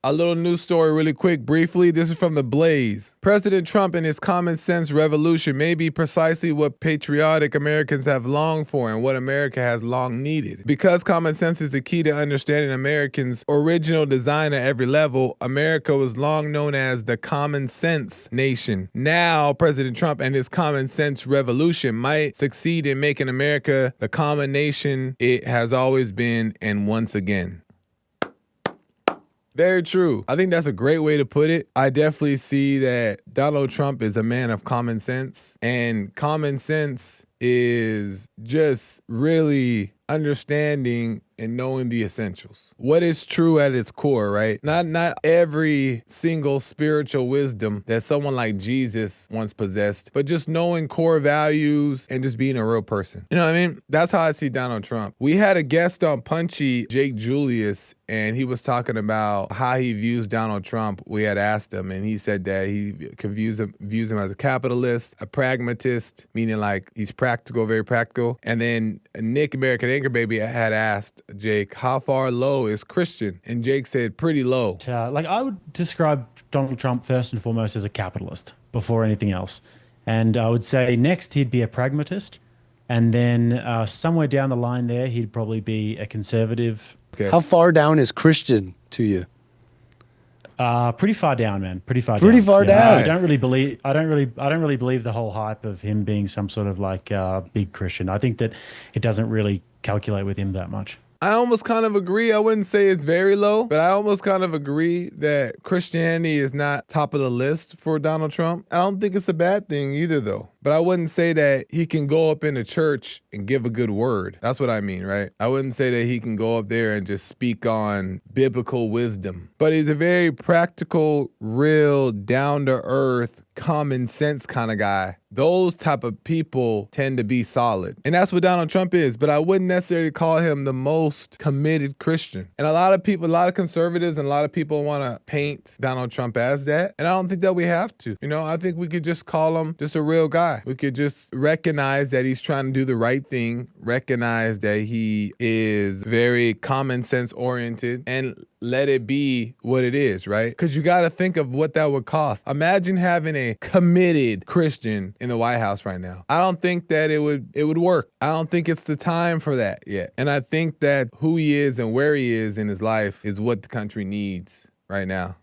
A little news story really quick, briefly. This is from The Blaze. President Trump and his common sense revolution may be precisely what patriotic Americans have longed for and what America has long needed. Because common sense is the key to understanding Americans' original design at every level, America was long known as the common sense nation. Now, President Trump and his common sense revolution might succeed in making America the common nation it has always been and once again. Very true. I think that's a great way to put it. I definitely see that Donald Trump is a man of common sense, and common sense is just really understanding and knowing the essentials. What is true at its core, right? Not every single spiritual wisdom that someone like Jesus once possessed, but just knowing core values and just being a real person. You know what I mean? That's how I see Donald Trump. We had a guest on Punchy, Jake Julius, and he was talking about how he views Donald Trump. We had asked him, and he said that he views him as a capitalist, a pragmatist, meaning like he's practical, very practical. And then Nick, American Anchor Baby, had asked Jake, how far low is Christian? And Jake said, pretty low. I would describe Donald Trump first and foremost as a capitalist before anything else. And I would say next he'd be a pragmatist. And then somewhere down the line there, he'd probably be a conservative. Okay. How far down is Christian to you? Pretty far down, man. Pretty far down. I don't really believe the whole hype of him being some sort of like big Christian. I think that it doesn't really calculate with him that much. I almost kind of agree. I wouldn't say it's very low, but I almost kind of agree that Christianity is not top of the list for Donald Trump. I don't think it's a bad thing either, though. But I wouldn't say that he can go up in a church and give a good word. That's what I mean, right? I wouldn't say that he can go up there and just speak on biblical wisdom. But he's a very practical, real, down-to-earth, common sense kind of guy. Those type of people tend to be solid. And that's what Donald Trump is. But I wouldn't necessarily call him the most committed Christian. And a lot of people, a lot of conservatives and a lot of people want to paint Donald Trump as that. And I don't think that we have to. You know, I think we could just call him just a real guy. We could just recognize that he's trying to do the right thing, recognize that he is very common sense oriented, and let it be what it is, right? Because you got to think of what that would cost. Imagine having a committed Christian in the White House right now. I don't think that it would work. I don't think it's the time for that yet. And I think that who he is and where he is in his life is what the country needs right now.